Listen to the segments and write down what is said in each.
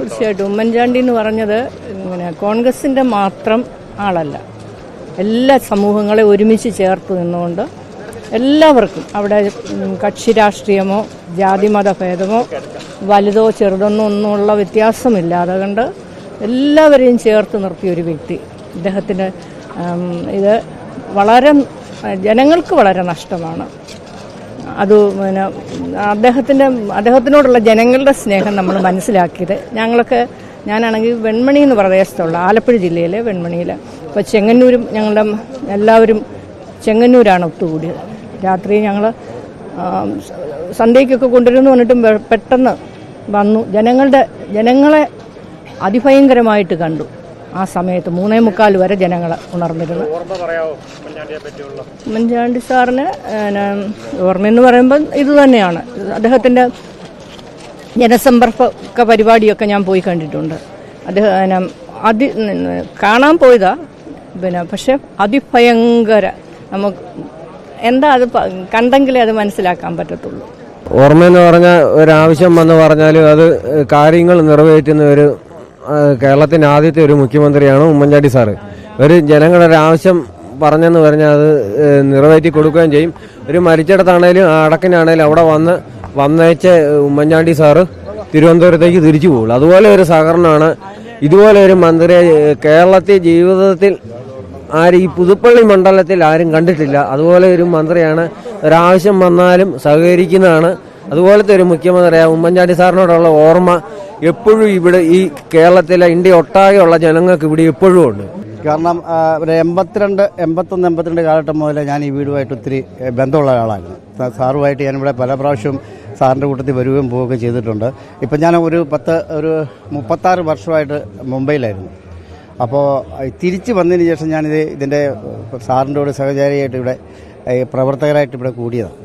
തീർച്ചയായിട്ടും ഉമ്മൻചാണ്ടി എന്ന് പറഞ്ഞത് കോൺഗ്രസിന്റെ മാത്രം ആളല്ല, എല്ലാ സമൂഹങ്ങളെ ഒരുമിച്ച് ചേർത്ത് നിന്നുകൊണ്ട് എല്ലാവർക്കും അവിടെ കക്ഷി രാഷ്ട്രീയമോ ജാതിമത ഭേദമോ വലുതോ ചെറുതൊന്നൊന്നുള്ള വ്യത്യാസമില്ലാതെ കണ്ട് എല്ലാവരെയും ചേർത്ത് നിർത്തിയ ഒരു വ്യക്തി. അദ്ദേഹത്തിന് ഇത് വളരെ ജനങ്ങൾക്ക് വളരെ നഷ്ടമാണ്. അത് അദ്ദേഹത്തിനോടുള്ള ജനങ്ങളുടെ സ്നേഹം നമ്മൾ മനസ്സിലാക്കിയത് ഞാനാണെങ്കിൽ വെൺമണി എന്ന് പ്രദേശത്തുള്ള ആലപ്പുഴ ജില്ലയിലെ വെൺമണിയിൽ ഇപ്പോൾ ചെങ്ങന്നൂരും ഞങ്ങളുടെ എല്ലാവരും ചെങ്ങന്നൂരാണ് ഒത്തുകൂടിയത്. രാത്രി ഞങ്ങൾ സന്ധ്യയ്ക്കൊക്കെ കൊണ്ടുവരുമെന്ന് പറഞ്ഞിട്ടും പെട്ടെന്ന് വന്നു. ജനങ്ങളെ അതിഭയങ്കരമായിട്ട് കണ്ടു. ആ സമയത്ത് 3:45 വരെ ജനങ്ങൾ ഉണർന്നിരുന്നു. ഉമ്മൻചാണ്ടി സാറിന് ഓർമ്മയെന്ന് പറയുമ്പോൾ ഇതുതന്നെയാണ്. അദ്ദേഹത്തിൻ്റെ ജനസമ്പർക്ക പരിപാടിയൊക്കെ ഞാൻ പോയി കണ്ടിട്ടുണ്ട്. അദ്ദേഹം കാണാൻ പോയതാ പക്ഷെ അതിഭയങ്കര, നമുക്ക് എന്താ അത് കണ്ടെങ്കിലേ അത് മനസ്സിലാക്കാൻ പറ്റത്തുള്ളൂ. ഓർമ്മയെന്ന് പറഞ്ഞാൽ ഒരാവശ്യം വന്ന് പറഞ്ഞാലും അത് കാര്യങ്ങൾ നിറവേറ്റുന്ന ഒരു കേരളത്തിൻ്റെ ആദ്യത്തെ ഒരു മുഖ്യമന്ത്രിയാണ് ഉമ്മൻചാണ്ടി സാറ്. ഒരു ജനങ്ങളുടെ ഒരു ആവശ്യം പറഞ്ഞെന്ന് പറഞ്ഞാൽ അത് നിറവേറ്റി കൊടുക്കുകയും ചെയ്യും. ഒരു മരിച്ചിടത്താണേലും അടക്കിനാണേലും അവിടെ വന്നേച്ച ഉമ്മൻചാണ്ടി സാറ് തിരുവനന്തപുരത്തേക്ക് തിരിച്ചു പോകുള്ളൂ. അതുപോലെ ഒരു സഹകരണമാണ്. ഇതുപോലെ ഒരു മന്ത്രിയെ കേരളത്തിൽ ജീവിതത്തിൽ ഈ പുതുപ്പള്ളി മണ്ഡലത്തിൽ ആരും കണ്ടിട്ടില്ല. അതുപോലെ ഒരു മന്ത്രിയാണ്. ഒരാവശ്യം വന്നാലും സഹകരിക്കുന്നതാണ്. അതുപോലത്തെ ഒരു മുഖ്യമന്ത്രിയാണ് ഉമ്മൻചാണ്ടി സാറിനോടുള്ള ഓർമ്മ എപ്പോഴും ഇവിടെ ഈ കേരളത്തിലെ ഇന്ത്യ ഒട്ടാകെയുള്ള ജനങ്ങൾക്ക് ഇവിടെ എപ്പോഴും ഉണ്ട്. കാരണം ഒരു 81-82 കാലഘട്ടം മുതലേ ഞാൻ ഈ വീടുമായിട്ട് ഒത്തിരി ബന്ധമുള്ള ആളായിരുന്നു. സാറുമായിട്ട് ഞാനിവിടെ പല പ്രാവശ്യവും സാറിൻ്റെ കൂട്ടത്തിൽ വരികയും പോവുകയും ചെയ്തിട്ടുണ്ട്. ഇപ്പം ഞാൻ ഒരു 36 വർഷമായിട്ട് മുംബൈയിലായിരുന്നു. അപ്പോൾ തിരിച്ച് വന്നതിന് ശേഷം ഇതിൻ്റെ സാറിൻ്റെ കൂടെ സഹചാരിയായിട്ട് ഇവിടെ പ്രവർത്തകരായിട്ട് ഇവിടെ കൂടിയതാണ്.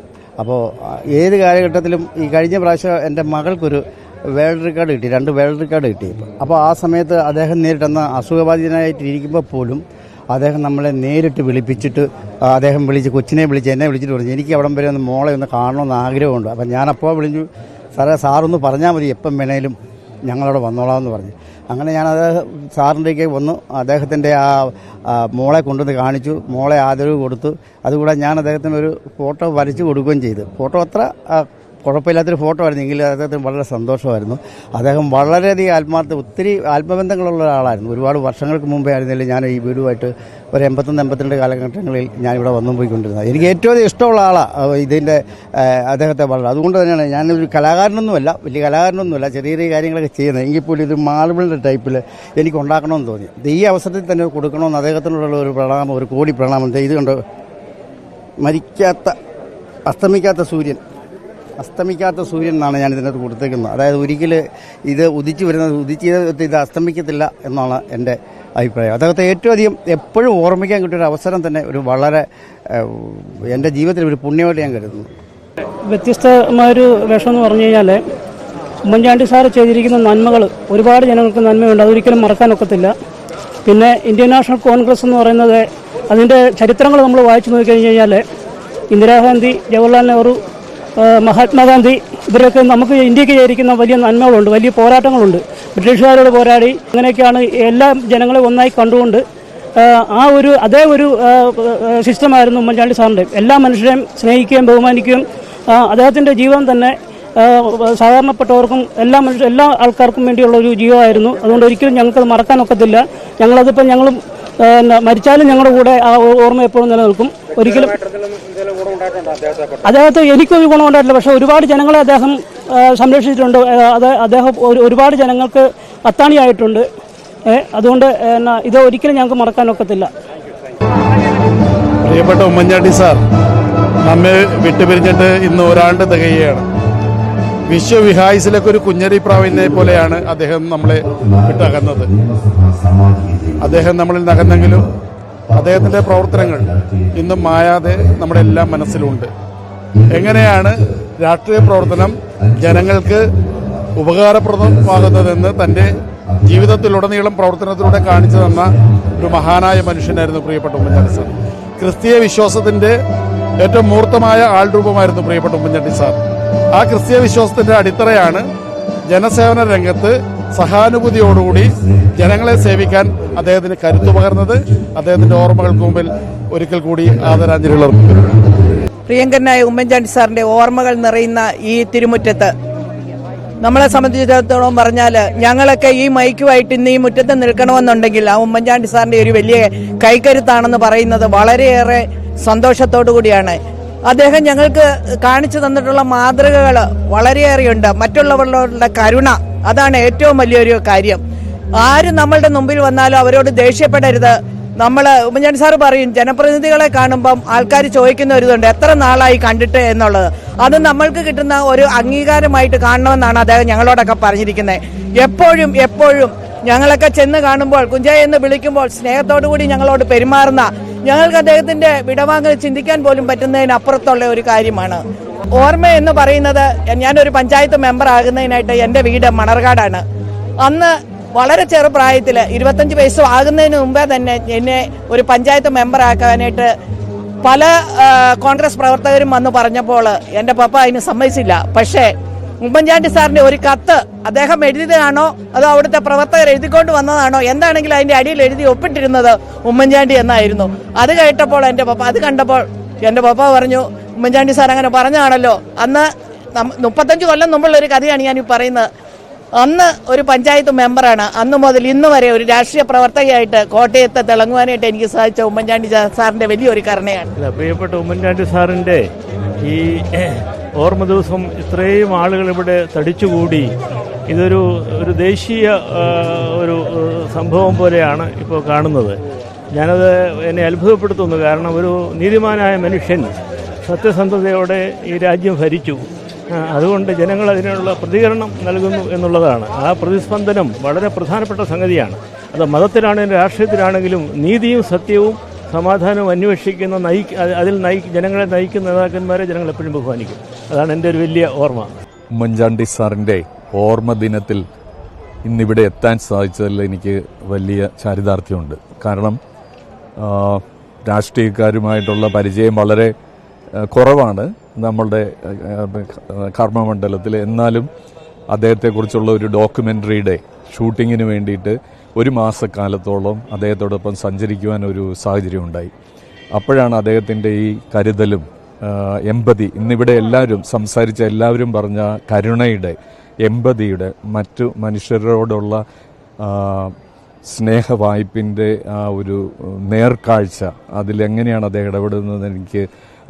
അപ്പോൾ ഏത് കാലഘട്ടത്തിലും ഈ കഴിഞ്ഞ പ്രാവശ്യം എൻ്റെ മകൾക്കൊരു വേൾഡ് റെക്കോർഡ് കിട്ടി, 2 വേൾഡ് റെക്കോർഡ് കിട്ടി. അപ്പോൾ ആ സമയത്ത് അദ്ദേഹം നേരിട്ടെന്ന അസുഖബാധിതനായിട്ടിരിക്കുമ്പോൾ പോലും അദ്ദേഹം നമ്മളെ നേരിട്ട് വിളിപ്പിച്ചിട്ട് അദ്ദേഹം എന്നെ വിളിച്ചിട്ട് പറഞ്ഞു, എനിക്ക് അവിടം വരെ ഒന്ന് മോളെ ഒന്ന് കാണണമെന്ന് ആഗ്രഹമുണ്ട്. അപ്പം ഞാനപ്പോൾ വിളിച്ചു, സാറൊന്ന് പറഞ്ഞാൽ മതി, എപ്പം വേണേലും ഞങ്ങളവിടെ വന്നോളാമെന്ന് പറഞ്ഞു. അങ്ങനെ ഞാൻ സാറിൻ്റെക്ക് വന്നു. അദ്ദേഹത്തിൻ്റെ ആ മോളെ കൊണ്ടുവന്ന് കാണിച്ചു, മോളെ ആദരവ് കൊടുത്തു. അതുകൂടെ ഞാൻ അദ്ദേഹത്തിന് ഒരു ഫോട്ടോ വരച്ചു കൊടുക്കുകയും ചെയ്തു. ഫോട്ടോ അത്ര കുഴപ്പമില്ലാത്തൊരു ഫോട്ടോ ആയിരുന്നു, എങ്കിലും അദ്ദേഹത്തിന് വളരെ സന്തോഷമായിരുന്നു. അദ്ദേഹം വളരെയധികം ഒത്തിരി ആത്മബന്ധങ്ങളുള്ള ഒരാളായിരുന്നു. ഒരുപാട് വർഷങ്ങൾക്ക് മുമ്പേ ആയിരുന്നില്ല ഞാൻ ഈ വീടുമായിട്ട് ഒരു 81-82 കാലഘട്ടങ്ങളിൽ ഞാനിവിടെ വന്നു പോയിക്കൊണ്ടിരുന്നത്. എനിക്ക് ഏറ്റവും ഇഷ്ടമുള്ള ആളാണ് ഇതിൻ്റെ അദ്ദേഹത്തെ വളരെ. അതുകൊണ്ട് തന്നെയാണ് ഞാനൊരു വലിയ കലാകാരനൊന്നുമല്ല, ചെറിയ ചെറിയ കാര്യങ്ങളൊക്കെ ചെയ്യുന്നത്. എങ്കിൽ പോലും ഇത് മാർബിളിൻ്റെ ടൈപ്പിൽ എനിക്ക് ഉണ്ടാക്കണമെന്ന് തോന്നി. ഈ അവസരത്തിൽ തന്നെ കൊടുക്കണമെന്ന് അദ്ദേഹത്തിനുള്ള ഒരു പ്രണാമം, ഒരു കോടി പ്രണാമം. ഇത് കണ്ടോ, അസ്തമിക്കാത്ത സൂര്യൻ എന്നാണ് ഞാൻ ഇതിനകത്ത് കൊടുത്തേക്കുന്നത്. അതായത് ഒരിക്കലും ഇത് ഇത് അസ്തമിക്കത്തില്ല എന്നാണ് എൻ്റെ അഭിപ്രായം. അദ്ദേഹത്തെ ഏറ്റവും അധികം എപ്പോഴും ഓർമ്മിക്കാൻ കിട്ടിയൊരു അവസരം തന്നെ ഒരു വളരെ എൻ്റെ ജീവിതത്തിൽ ഒരു പുണ്യമായിട്ട് ഞാൻ കരുതുന്നു. വ്യത്യസ്തമായൊരു വേഷം എന്ന് പറഞ്ഞു കഴിഞ്ഞാൽ ഉമ്മൻചാണ്ടി സാർ ചെയ്തിരിക്കുന്ന നന്മകൾ ഒരുപാട് ജനങ്ങൾക്ക് നന്മയുണ്ട്, അതൊരിക്കലും മറക്കാനൊക്കത്തില്ല. പിന്നെ ഇന്ത്യൻ നാഷണൽ കോൺഗ്രസ് എന്ന് പറയുന്നത് അതിൻ്റെ ചരിത്രങ്ങൾ നമ്മൾ വായിച്ചു നോക്കിക്കഴിഞ്ഞ് കഴിഞ്ഞാൽ ഇന്ദിരാഗാന്ധി, ജവഹർലാൽ നെഹ്റു, മഹാത്മാഗാന്ധി ഇവരൊക്കെ നമുക്ക് ഇന്ത്യക്ക് ചെയ്തിരിക്കുന്ന വലിയ നന്മകളുണ്ട്, വലിയ പോരാട്ടങ്ങളുണ്ട്. ബ്രിട്ടീഷുകാരോട് പോരാടി അങ്ങനെയൊക്കെയാണ് എല്ലാ ജനങ്ങളെ ഒന്നായി കണ്ടുകൊണ്ട് അതേ ഒരു സിസ്റ്റമായിരുന്നു ഉമ്മൻചാണ്ടി സാറിൻ്റെ. എല്ലാ മനുഷ്യരെയും സ്നേഹിക്കുകയും ബഹുമാനിക്കുകയും അദ്ദേഹത്തിൻ്റെ ജീവിതം തന്നെ സാധാരണപ്പെട്ടവർക്കും എല്ലാ ആൾക്കാർക്കും വേണ്ടിയുള്ള ഒരു ജീവിതമായിരുന്നു. അതുകൊണ്ട് ഒരിക്കലും ഞങ്ങൾക്കത് മറക്കാനൊക്കത്തില്ല. ഞങ്ങളും മരിച്ചാലും ഞങ്ങളുടെ കൂടെ ആ ഓർമ്മ എപ്പോഴും നിലനിൽക്കും. ഒരിക്കലും അദ്ദേഹത്തെ എനിക്കൊരു ഗുണമുണ്ടായിട്ടില്ല, പക്ഷെ ഒരുപാട് ജനങ്ങളെ അദ്ദേഹം സംരക്ഷിച്ചിട്ടുണ്ട്. അദ്ദേഹം ഒരുപാട് ജനങ്ങൾക്ക് അത്താണിയായിട്ടുണ്ട്. അതുകൊണ്ട് ഇത് ഒരിക്കലും ഞങ്ങൾക്ക് മറക്കാനൊക്കത്തില്ല. പ്രിയപ്പെട്ട ഉമ്മൻചാണ്ടി സാർ നമ്മെ വിട്ടുപിരിഞ്ഞിട്ട് ഇന്ന് ഒരാണ്ട് തികയുകയാണ്. വിശ്വവിഹായിസിലൊക്കെ ഒരു കുഞ്ഞരി പ്രാവിനെ പോലെയാണ് അദ്ദേഹം നമ്മളെ വിട്ടകന്നത്. അദ്ദേഹം നമ്മളിൽ നകന്നെങ്കിലും അദ്ദേഹത്തിന്റെ പ്രവർത്തനങ്ങൾ ഇന്നും മായാതെ നമ്മുടെ എല്ലാം മനസ്സിലുണ്ട്. എങ്ങനെയാണ് രാഷ്ട്രീയ പ്രവർത്തനം ജനങ്ങൾക്ക് ഉപകാരപ്രദമാകുന്നതെന്ന് തന്റെ ജീവിതത്തിലുടനീളം പ്രവർത്തനത്തിലൂടെ കാണിച്ചു തന്ന ഒരു മഹാനായ മനുഷ്യനായിരുന്നു പ്രിയപ്പെട്ട ഉമ്മൻചാണ്ടി സാർ. ക്രിസ്തീയ വിശ്വാസത്തിന്റെ ഏറ്റവും മൂർത്തമായ ആൾരൂപമായിരുന്നു പ്രിയപ്പെട്ട ഉമ്മൻചാണ്ടി സാർ. ആ ക്രിസ്തീയ വിശ്വാസത്തിന്റെ അടിത്തറയാണ് ജനസേവന രംഗത്ത് സഹാനുഭൂതിയോടുകൂടി ജനങ്ങളെ സേവിക്കാൻ അദ്ദേഹത്തിന് കരുത്തു പകർന്നത് അദ്ദേഹത്തിന്റെ ഓർമ്മകൾക്ക് മുമ്പിൽ ഒരിക്കൽ കൂടി ആദരാഞ്ജലികൾ അർപ്പിക്കുന്നു. പ്രിയങ്കരനായ ഉമ്മൻചാണ്ടി സാറിന്റെ ഓർമ്മകൾ നിറയുന്ന ഈ തിരുമുറ്റത്ത് നമ്മളെ സംബന്ധിച്ചിടത്തോളം പറഞ്ഞാൽ ഞങ്ങളൊക്കെ ഈ മൈക്കുമായിട്ട് ഇന്ന് ഈ മുറ്റത്ത് നിൽക്കണമെന്നുണ്ടെങ്കിൽ ആ ഉമ്മൻചാണ്ടി സാറിന്റെ ഒരു വലിയ കൈക്കരുത്താണെന്ന് പറയുന്നത് വളരെയേറെ സന്തോഷത്തോടു കൂടിയാണ്. അദ്ദേഹം ഞങ്ങൾക്ക് കാണിച്ചു തന്നിട്ടുള്ള മാതൃകകൾ വളരെയേറെയുണ്ട്. മറ്റുള്ളവരുടെ കരുണ, അതാണ് ഏറ്റവും വലിയൊരു കാര്യം. ആരും നമ്മളുടെ മുമ്പിൽ വന്നാലും അവരോട് ദേഷ്യപ്പെടരുത്. ഉമ്മൻചാണ്ടി സാറ് പറയും, ജനപ്രതിനിധികളെ കാണുമ്പം ആൾക്കാർ ചോദിക്കുന്ന ഒരു ഇതുണ്ട്, എത്ര നാളായി കണ്ടിട്ട് എന്നുള്ളത്. അത് നമ്മൾക്ക് കിട്ടുന്ന ഒരു അംഗീകാരമായിട്ട് കാണണമെന്നാണ് അദ്ദേഹം ഞങ്ങളോടൊക്കെ പറഞ്ഞിരിക്കുന്നത്. എപ്പോഴും ഞങ്ങളൊക്കെ ചെന്ന് കാണുമ്പോൾ കുഞ്ചായ എന്ന് വിളിക്കുമ്പോൾ സ്നേഹത്തോടു കൂടി ഞങ്ങളോട് പെരുമാറുന്ന, ഞങ്ങൾക്ക് അദ്ദേഹത്തിന്റെ വിടവാങ്ങൽ ചിന്തിക്കാൻ പോലും പറ്റുന്നതിനപ്പുറത്തുള്ള ഒരു കാര്യമാണ്. ഓർമ്മ എന്ന് പറയുന്നത്, ഞാനൊരു പഞ്ചായത്ത് മെമ്പർ ആകുന്നതിനായിട്ട് എൻ്റെ വീട് മണർകാടാണ്. അന്ന് വളരെ ചെറുപ്രായത്തിൽ 25 വയസ്സ് ആകുന്നതിന് മുമ്പേ തന്നെ എന്നെ ഒരു പഞ്ചായത്ത് മെമ്പർ ആക്കാനായിട്ട് പല കോൺഗ്രസ് പ്രവർത്തകരും വന്ന് പറഞ്ഞപ്പോൾ എൻ്റെ പപ്പ അതിന് സമ്മതിച്ചില്ല. പക്ഷേ ഉമ്മൻചാണ്ടി സാറിന്റെ ഒരു കത്ത് അദ്ദേഹം എഴുതിയതാണോ അതോ അവിടുത്തെ പ്രവർത്തകർ എഴുതിക്കൊണ്ട് വന്നതാണോ എന്താണെങ്കിലും അതിന്റെ അടിയിൽ എഴുതി ഒപ്പിട്ടിരുന്നത് ഉമ്മൻചാണ്ടി എന്നായിരുന്നു. അത് കേട്ടപ്പോൾ അത് കണ്ടപ്പോൾ എൻ്റെ പപ്പ പറഞ്ഞു, ഉമ്മൻചാണ്ടി സാർ അങ്ങനെ പറഞ്ഞാണല്ലോ. അന്ന് 35 കൊല്ലം മുമ്പുള്ള ഒരു കഥയാണ് ഞാൻ ഈ പറയുന്നത്. അന്ന് ഒരു പഞ്ചായത്ത് മെമ്പറാണ്. അന്ന് മുതൽ ഇന്ന് വരെ ഒരു രാഷ്ട്രീയ പ്രവർത്തകയായിട്ട് കോട്ടയത്ത് തിളങ്ങുവാനായിട്ട് എനിക്ക് സാധിച്ച ഉമ്മൻചാണ്ടി സാറിന്റെ വലിയൊരു കരുണയാണ്. പ്രിയപ്പെട്ട ഉമ്മൻചാണ്ടി സാറിന്റെ ഈ ഓർമ്മ ദിവസം ഇത്രയും ആളുകൾ ഇവിടെ തടിച്ചുകൂടി ഇതൊരു ദേശീയ ഒരു സംഭവം പോലെയാണ് ഇപ്പോൾ കാണുന്നത്. ഞാനത് എന്നെ അത്ഭുതപ്പെടുത്തുന്നു. കാരണം ഒരു നീതിമാനായ മനുഷ്യൻ സത്യസന്ധതയോടെ ഈ രാജ്യം ഭരിച്ചു. അതുകൊണ്ട് ജനങ്ങൾ അതിനുള്ള പ്രതികരണം നൽകുന്നു എന്നുള്ളതാണ്. ആ പ്രതിസ്പന്ദനം വളരെ പ്രധാനപ്പെട്ട സംഗതിയാണ്. അത് മതത്തിലാണെങ്കിലും രാഷ്ട്രീയത്തിലാണെങ്കിലും നീതിയും സത്യവും സമാധാനവും അന്വേഷിക്കുന്ന ജനങ്ങളെ നയിക്കുന്ന നേതാക്കന്മാരെ ജനങ്ങൾ എപ്പോഴും ബഹുമാനിക്കും. അതാണ് എൻ്റെ ഒരു വലിയ ഓർമ്മ. ഉമ്മൻചാണ്ടി സാറിൻ്റെ ഓർമ്മ ദിനത്തിൽ ഇന്നിവിടെ എത്താൻ സാധിച്ചതിൽ എനിക്ക് വലിയ ചാരിതാർത്ഥ്യമുണ്ട്. കാരണം രാഷ്ട്രീയക്കാരുമായിട്ടുള്ള പരിചയം വളരെ കുറവാണ് നമ്മളുടെ കർമ്മമണ്ഡലത്തിൽ. എന്നാലും അദ്ദേഹത്തെക്കുറിച്ചുള്ള ഒരു ഡോക്യുമെൻ്ററിയുടെ ഷൂട്ടിങ്ങിന് വേണ്ടിയിട്ട് 1 മാസക്കാലത്തോളം അദ്ദേഹത്തോടൊപ്പം സഞ്ചരിക്കുവാൻ ഒരു സാഹചര്യം ഉണ്ടായി. അപ്പോഴാണ് അദ്ദേഹത്തിൻ്റെ ഈ കരുതലും എമ്പതി, ഇന്നിവിടെ സംസാരിച്ച എല്ലാവരും പറഞ്ഞ കരുണയുടെ, എമ്പതിയുടെ, മറ്റു മനുഷ്യരോടുള്ള സ്നേഹവായ്പിൻ്റെ ആ ഒരു നേർക്കാഴ്ച, അതിലെങ്ങനെയാണ് അദ്ദേഹം ഇടപെടുന്നത് എനിക്ക്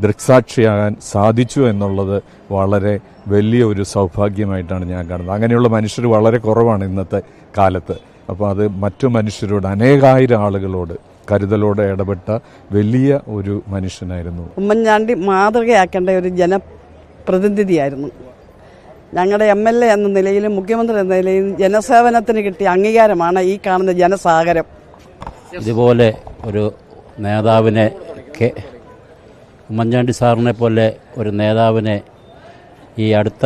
ദൃക്സാക്ഷിയാകാൻ സാധിച്ചു എന്നുള്ളത് വളരെ വലിയ ഒരു സൗഭാഗ്യമായിട്ടാണ് ഞാൻ കാണുന്നത്. അങ്ങനെയുള്ള മനുഷ്യർ വളരെ കുറവാണ് ഇന്നത്തെ കാലത്ത്. അപ്പോൾ അത് മറ്റു മനുഷ്യരോട്, അനേകായിരം ആളുകളോട് കരുതലോടെ ഇടപെട്ട വലിയ ഒരു മനുഷ്യനായിരുന്നു ഉമ്മൻചാണ്ടി. മാതൃകയാക്കേണ്ട ഒരു ജനപ്രതിനിധിയായിരുന്നു. ഞങ്ങളുടെ MLA എന്ന നിലയിലും മുഖ്യമന്ത്രി എന്ന നിലയിലും ജനസേവനത്തിന് കിട്ടിയ അംഗീകാരമാണ് ഈ കാണുന്ന ജനസാഗരം. ഇതുപോലെ ഒരു നേതാവിനെ, ഉമ്മൻചാണ്ടി സാറിനെ പോലെ ഒരു നേതാവിനെ ഈ അടുത്ത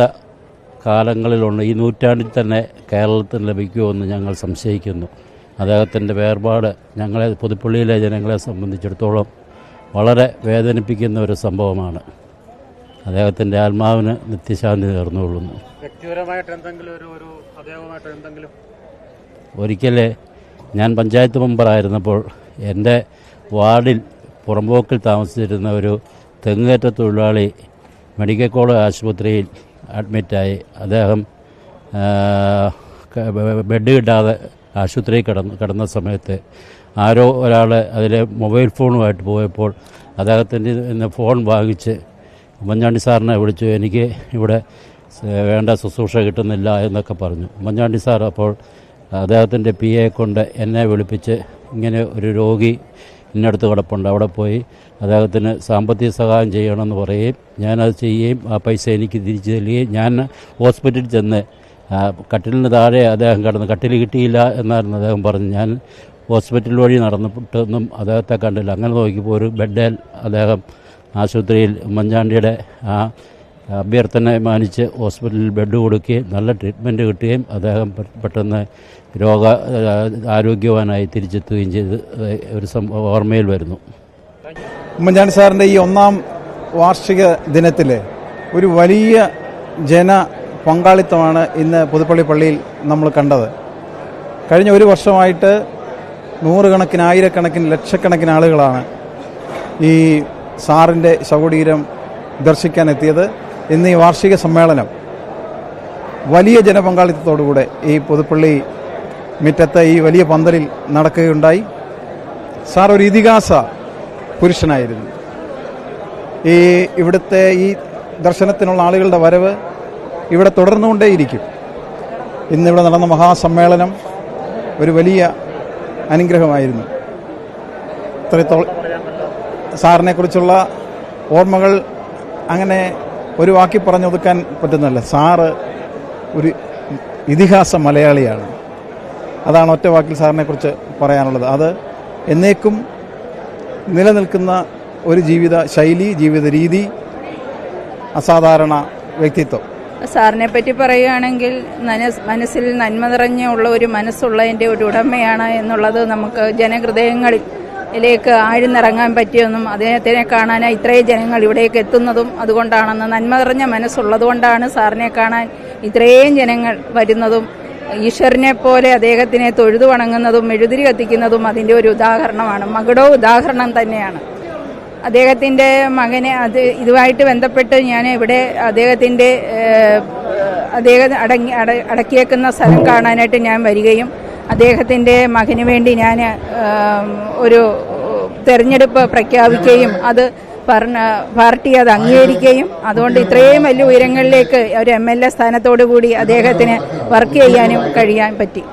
കാലങ്ങളിലുള്ള ഈ നൂറ്റാണ്ടിൽ തന്നെ കേരളത്തിന് ലഭിക്കുമെന്ന് ഞങ്ങൾ സംശയിക്കുന്നു. അദ്ദേഹത്തിൻ്റെ വേർപാട് ഞങ്ങളെ, പുതുപ്പള്ളിയിലെ ജനങ്ങളെ സംബന്ധിച്ചിടത്തോളം വളരെ വേദനിപ്പിക്കുന്ന ഒരു സംഭവമാണ്. അദ്ദേഹത്തിൻ്റെ ആത്മാവിന് നിത്യശാന്തി നേർന്നുകൊള്ളുന്നു. ഒരിക്കൽ ഞാൻ പഞ്ചായത്ത് മെമ്പറായിരുന്നപ്പോൾ എൻ്റെ വാർഡിൽ പുറമ്പോക്കിൽ താമസിച്ചിരുന്ന ഒരു തെങ്ങേറ്റ തൊഴിലാളി മെഡിക്കൽ കോളേജ് ആശുപത്രിയിൽ അഡ്മിറ്റായി. അദ്ദേഹം ബെഡ് കിട്ടാതെ ആശുപത്രിയിൽ കിടന്ന സമയത്ത് ആരോ ഒരാൾ അതിലെ മൊബൈൽ ഫോണുമായിട്ട് പോയപ്പോൾ അദ്ദേഹത്തിൻ്റെ ഫോൺ വാങ്ങിച്ച് ഉമ്മൻചാണ്ടി സാറിനെ വിളിച്ചു. എനിക്ക് ഇവിടെ വേണ്ട ശുശ്രൂഷ കിട്ടുന്നില്ല എന്നൊക്കെ പറഞ്ഞു. ഉമ്മൻചാണ്ടി സാർ അപ്പോൾ അദ്ദേഹത്തിൻ്റെ PA കൊണ്ട് എന്നെ വിളിപ്പിച്ച്, ഇങ്ങനെ ഒരു രോഗി ഇന്നടുത്ത് കിടപ്പുണ്ട്, അവിടെ പോയി അദ്ദേഹത്തിന് സാമ്പത്തിക സഹായം ചെയ്യണമെന്ന് പറയുകയും ഞാനത് ചെയ്യുകയും ആ പൈസ എനിക്ക് തിരിച്ചു തരികയും, ഞാൻ ഹോസ്പിറ്റലിൽ ചെന്ന് കട്ടിലിന് താഴെ അദ്ദേഹം കിടന്ന്, കട്ടിൽ കിട്ടിയില്ല എന്നായിരുന്നു അദ്ദേഹം പറഞ്ഞു. ഞാൻ ഹോസ്പിറ്റൽ വഴി നടന്നിട്ടൊന്നും അദ്ദേഹത്തെ കണ്ടില്ല. അങ്ങനെ നോക്കിയപ്പോൾ ഒരു ബെഡിൽ അദ്ദേഹം ആശുപത്രിയിൽ ഉമ്മൻചാണ്ടിയുടെ ആ അഭ്യർത്ഥന മാനിച്ച് ഹോസ്പിറ്റലിൽ ബെഡ് കൊടുക്കുകയും നല്ല ട്രീറ്റ്മെൻറ്റ് കിട്ടുകയും അദ്ദേഹം പെട്ടെന്ന് ആരോഗ്യവാനായി തിരിച്ചെത്തുകയും ചെയ്ത് ഒരു ഓർമ്മയിൽ വരുന്നു. ഉമ്മൻചാണ്ടി സാറിൻ്റെ ഈ 1ാം വാർഷിക ദിനത്തിൽ ഒരു വലിയ ജന പങ്കാളിത്തമാണ് ഇന്ന് പുതുപ്പള്ളി പള്ളിയിൽ നമ്മൾ കണ്ടത്. കഴിഞ്ഞ ഒരു വർഷമായിട്ട് നൂറുകണക്കിന് ആയിരക്കണക്കിന് ലക്ഷക്കണക്കിന് ആളുകളാണ് ഈ സാറിൻ്റെ ശവകുടീരം ദർശിക്കാനെത്തിയത്. ഇന്ന് ഈ വാർഷിക സമ്മേളനം വലിയ ജനപങ്കാളിത്തത്തോടുകൂടെ ഈ പുതുപ്പള്ളി മുറ്റത്ത് ഈ വലിയ പന്തലിൽ നടക്കുകയുണ്ടായി. സാർ ഒരു ഇതിഹാസ പുരുഷനായിരുന്നു. ഇവിടുത്തെ ഈ ദർശനത്തിനുള്ള ആളുകളുടെ വരവ് ഇവിടെ തുടർന്നുകൊണ്ടേയിരിക്കും. ഇന്നിവിടെ നടന്ന മഹാസമ്മേളനം ഒരു വലിയ അനുഗ്രഹമായിരുന്നു. ഇത്രത്തോളം സാറിനെക്കുറിച്ചുള്ള ഓർമ്മകൾ അങ്ങനെ ഒരു വാക്കി പറഞ്ഞൊതുക്കാൻ പറ്റുന്നതല്ല. സാറ് ഒരു ഇതിഹാസ മലയാളിയാണ്. അതാണ് ഒറ്റ വാക്കിൽ സാറിനെക്കുറിച്ച് പറയാനുള്ളത്. അത് എന്നേക്കും നിലനിൽക്കുന്ന ഒരു ജീവിത ശൈലി, ജീവിത രീതി, അസാധാരണ വ്യക്തിത്വം. സാറിനെ പറ്റി പറയുകയാണെങ്കിൽ മനസ്സിൽ നന്മ നിറഞ്ഞുള്ള ഒരു മനസ്സുള്ളതിൻ്റെ ഒരു ഉടമയാണ് എന്നുള്ളത് നമുക്ക് ജനഹൃദയങ്ങളിലേക്ക് ആഴ്ന്നിറങ്ങാൻ പറ്റിയെന്നും അദ്ദേഹത്തിനെ കാണാനായി ഇത്രയും ജനങ്ങൾ ഇവിടേക്ക് എത്തുന്നതും അതുകൊണ്ടാണെന്ന്. നന്മ നിറഞ്ഞ മനസ്സുള്ളതുകൊണ്ടാണ് സാറിനെ കാണാൻ ഇത്രയും ജനങ്ങൾ വരുന്നതും. ഈശ്വരനെ പോലെ അദ്ദേഹത്തിനെ തൊഴുതു വണങ്ങുന്നതും മെഴുതിരി കത്തിക്കുന്നതും അതിൻ്റെ ഒരു ഉദാഹരണമാണ്. മകുടോ ഉദാഹരണം തന്നെയാണ്. അദ്ദേഹത്തിൻ്റെ മകനെ ഇതുമായിട്ട് ബന്ധപ്പെട്ട് ഞാൻ ഇവിടെ അദ്ദേഹം അടക്കിയേക്കുന്ന സ്ഥലം കാണാനായിട്ട് ഞാൻ വരികയും അദ്ദേഹത്തിൻ്റെ മകന് വേണ്ടി ഞാൻ ഒരു തെരഞ്ഞെടുപ്പ് പ്രഖ്യാപിക്കുകയും അത് പാർട്ടി അത് അംഗീകരിക്കുകയും അതുകൊണ്ട് ഇത്രയും വലിയ ഉയരങ്ങളിലേക്ക് ഒരു MLA സ്ഥാനത്തോടു കൂടി അദ്ദേഹത്തിന് വർക്ക് ചെയ്യാനും കഴിയാൻ പറ്റി.